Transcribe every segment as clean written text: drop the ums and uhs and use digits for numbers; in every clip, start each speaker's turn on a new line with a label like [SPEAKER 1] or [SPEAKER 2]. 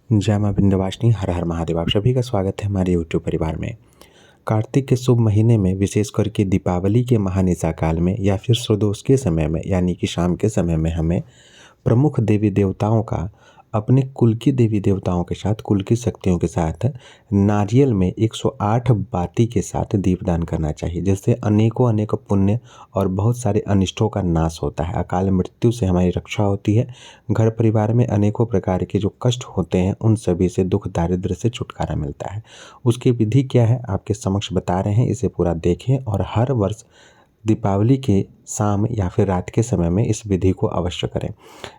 [SPEAKER 1] जय मां विंध्यवासिनी, हर हर महादेव। आप सभी का स्वागत है हमारे यूट्यूब परिवार में। कार्तिक के शुभ महीने में, विशेष करके दीपावली के महानिशा काल में या फिर प्रदोष के समय में, यानी कि शाम के समय में, हमें प्रमुख देवी देवताओं का अपने कुल की देवी देवताओं के साथ, कुल की शक्तियों के साथ नारियल में 108 बाती के साथ दीपदान करना चाहिए, जिससे अनेकों अनेक पुण्य और बहुत सारे अनिष्टों का नाश होता है। अकाल मृत्यु से हमारी रक्षा होती है। घर परिवार में अनेकों प्रकार के जो कष्ट होते हैं, उन सभी से, दुख दारिद्र्य से छुटकारा मिलता है। उसकी विधि क्या है, आपके समक्ष बता रहे हैं। इसे पूरा देखें और हर वर्ष दीपावली के शाम या फिर रात के समय में इस विधि को अवश्य करें।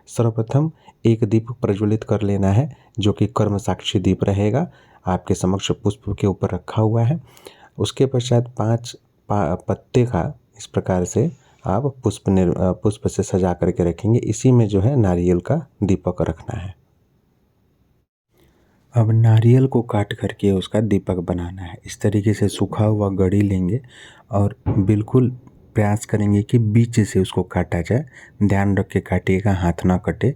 [SPEAKER 1] सर्वप्रथम एक दीप प्रज्वलित कर लेना है, जो कि कर्म साक्षी दीप रहेगा। आपके समक्ष पुष्प के ऊपर रखा हुआ है। उसके पश्चात 5 पत्ते का इस प्रकार से आप पुष्प से सजा करके रखेंगे। इसी में जो है नारियल का दीपक रखना है। अब नारियल को काट करके उसका दीपक बनाना है। इस तरीके से सूखा हुआ गड़ी लेंगे और बिल्कुल प्रयास करेंगे कि बीच से उसको काटा जाए। ध्यान रख के काटिएगा, हाथ ना कटे।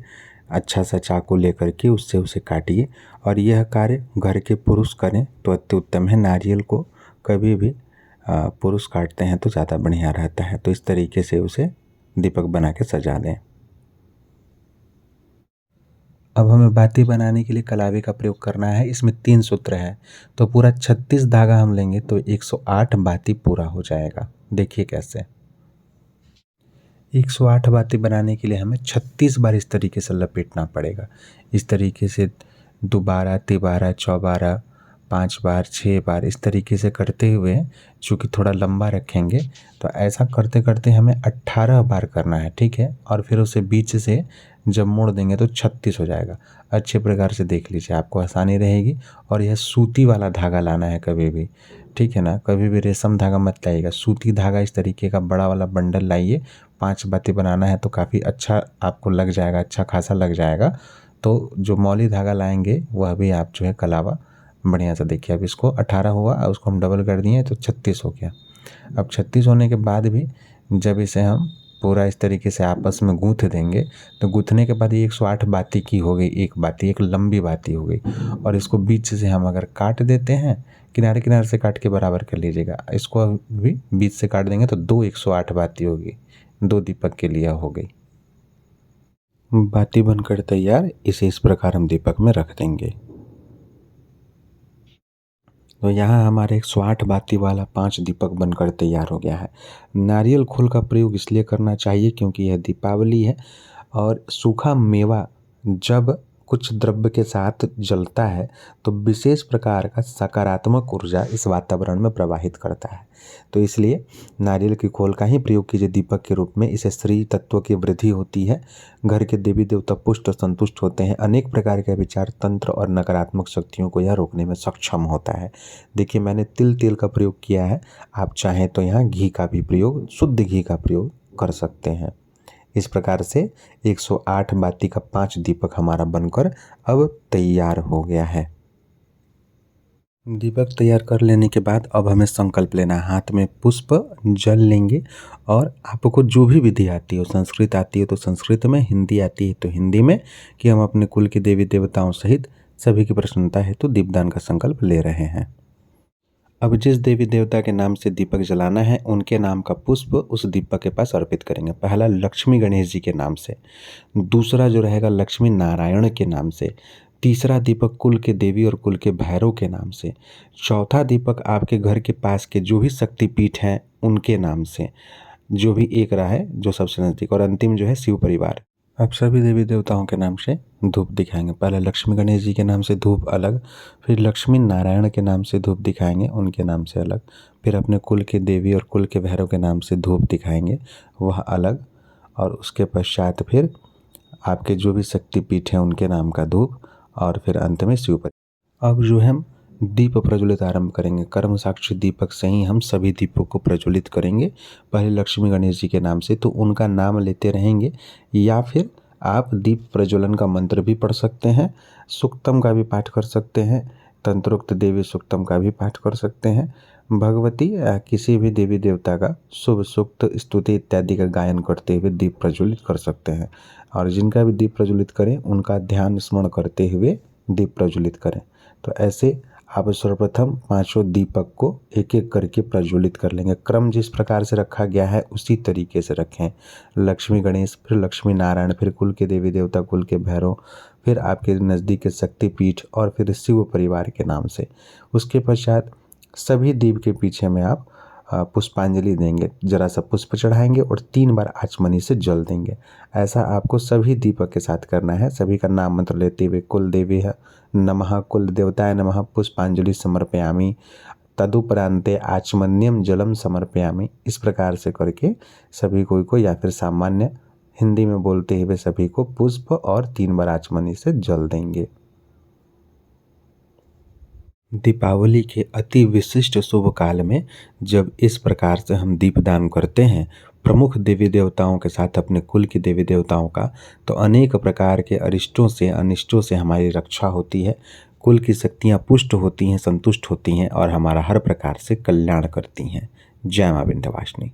[SPEAKER 1] अच्छा सा चाकू लेकर के उससे उसे काटिए। और यह कार्य घर के पुरुष करें तो अति उत्तम है। नारियल को कभी भी पुरुष काटते हैं तो ज़्यादा बढ़िया रहता है। तो इस तरीके से उसे दीपक बना के सजा दें। अब हमें बाती बनाने के लिए कलावे का प्रयोग करना है। इसमें 3 सूत्र है, तो पूरा 36 धागा हम लेंगे तो 108 बाती पूरा हो जाएगा। देखिए कैसे। 108 बाती बनाने के लिए हमें 36 बार इस तरीके से लपेटना पड़ेगा। इस तरीके से 2 बार, 3 बार, 4 बार, 5 बार, 6 बार, इस तरीके से करते हुए, चूँकि थोड़ा लंबा रखेंगे तो ऐसा करते करते हमें 18 बार करना है, ठीक है। और फिर उसे बीच से जब मोड़ देंगे तो 36 हो जाएगा। अच्छे प्रकार से देख लीजिए, आपको आसानी रहेगी। और यह सूती वाला धागा लाना है कभी भी, ठीक है ना। कभी भी रेशम धागा मत लाइएगा, सूती धागा इस तरीके का बड़ा वाला बंडल लाइए। 5 बाती बनाना है तो काफ़ी अच्छा आपको लग जाएगा, अच्छा खासा लग जाएगा। तो जो मौली धागा लाएंगे वह भी आप जो है कलावा बढ़िया सा देखिए। अब इसको 18 हुआ, उसको हम डबल कर दिए तो 36 हो गया। अब 36 होने के बाद भी जब इसे हम पूरा इस तरीके से आपस में गूँथ देंगे तो गूँथने के बाद ये 108 बाती की हो गई। एक बाती, एक लंबी बाती हो गई। और इसको बीच से हम अगर काट देते हैं, किनारे किनारे से काट के बराबर कर लीजिएगा। इसको भी बीच से काट देंगे तो 2 108 बाती होगी। 2 दीपक के लिए हो गई। बाती बनकर तैयार। इसे इस प्रकार हम दीपक में रख देंगे। तो यहाँ हमारे 108 बाती वाला 5 दीपक बनकर तैयार हो गया है। नारियल खोल का प्रयोग इसलिए करना चाहिए क्योंकि यह दीपावली है और सूखा मेवा जब कुछ द्रव्य के साथ जलता है तो विशेष प्रकार का सकारात्मक ऊर्जा इस वातावरण में प्रवाहित करता है। तो इसलिए नारियल की खोल का ही प्रयोग कीजिए दीपक के रूप में। इससे स्त्री तत्व की वृद्धि होती है। घर के देवी देवता पुष्ट संतुष्ट होते हैं। अनेक प्रकार के विचार, तंत्र और नकारात्मक शक्तियों को यह रोकने में सक्षम होता है। देखिए, मैंने तिल तेल का प्रयोग किया है। आप चाहें तो यहाँ घी का भी प्रयोग, शुद्ध घी का प्रयोग कर सकते हैं। इस प्रकार से 108 बाती का 5 दीपक हमारा बनकर अब तैयार हो गया है। दीपक तैयार कर लेने के बाद अब हमें संकल्प लेना है। हाथ में पुष्प, जल लेंगे और आपको जो भी विधि आती हो, संस्कृत आती है तो संस्कृत में, हिंदी आती है तो हिंदी में, कि हम अपने कुल के देवी देवताओं सहित सभी की प्रसन्नता हेतु दीपदान का संकल्प ले रहे हैं। अब जिस देवी देवता के नाम से दीपक जलाना है, उनके नाम का पुष्प उस दीपक के पास अर्पित करेंगे। पहला लक्ष्मी गणेश जी के नाम से, दूसरा जो रहेगा लक्ष्मी नारायण के नाम से, तीसरा दीपक कुल के देवी और कुल के भैरव के नाम से, चौथा दीपक आपके घर के पास के जो भी शक्तिपीठ हैं उनके नाम से, जो भी एक रहा है जो सबसे नज़दीक, और अंतिम जो है शिव परिवार। अब सभी देवी देवताओं के नाम से धूप दिखाएंगे। पहले लक्ष्मी गणेश जी के नाम से धूप अलग, फिर लक्ष्मी नारायण के नाम से धूप दिखाएंगे, उनके नाम से अलग, फिर अपने कुल के देवी और कुल के भैरव के नाम से धूप दिखाएंगे, वह अलग, और उसके पश्चात फिर आपके जो भी शक्तिपीठ हैं उनके नाम का धूप, और फिर अंत में शिव परिवार। अब जो हम दीप प्रज्वलित आरंभ करेंगे। कर्म साक्षी दीपक से ही हम सभी दीपों को प्रज्वलित करेंगे। पहले लक्ष्मी गणेश जी के नाम से, तो उनका नाम लेते रहेंगे, या फिर आप दीप प्रज्वलन का मंत्र भी पढ़ सकते हैं, सूक्तम का भी पाठ कर सकते हैं, तंत्रोक्त देवी सूक्तम का भी पाठ कर सकते हैं, भगवती या किसी भी देवी देवता का शुभ सूक्त, स्तुति इत्यादि का गायन करते हुए दीप प्रज्वलित कर सकते हैं। और जिनका भी दीप प्रज्वलित करें उनका ध्यान स्मरण करते हुए दीप प्रज्वलित करें। तो ऐसे आप सर्वप्रथम पांचों दीपक को एक एक करके प्रज्वलित कर लेंगे। क्रम जिस प्रकार से रखा गया है उसी तरीके से रखें। लक्ष्मी गणेश, फिर लक्ष्मी नारायण, फिर कुल के देवी देवता, कुल के भैरव, फिर आपके नज़दीक के शक्तिपीठ और फिर शिव परिवार के नाम से। उसके पश्चात सभी दीप के पीछे में आप पुष्पांजलि देंगे, जरा सा पुष्प चढ़ाएंगे और 3 बार आचमनी से जल देंगे। ऐसा आपको सभी दीपक के साथ करना है। सभी का नाम मंत्र लेते हुए कुल देवी नमः, कुल देवताय नमः, पुष्पांजलि समर्पयामि, तदुपरांते आचमन्यम जलम समर्पयामि। इस प्रकार से करके सभी को या फिर सामान्य हिंदी में बोलते हुए सभी को पुष्प और 3 बार आचमनी से जल देंगे। दीपावली के अति विशिष्ट शुभ काल में जब इस प्रकार से हम दीपदान करते हैं प्रमुख देवी देवताओं के साथ अपने कुल की देवी देवताओं का, तो अनेक प्रकार के अरिष्टों से अनिष्टों से हमारी रक्षा होती है। कुल की शक्तियाँ पुष्ट होती हैं, संतुष्ट होती हैं और हमारा हर प्रकार से कल्याण करती हैं। जय मां विंध्यवासिनी।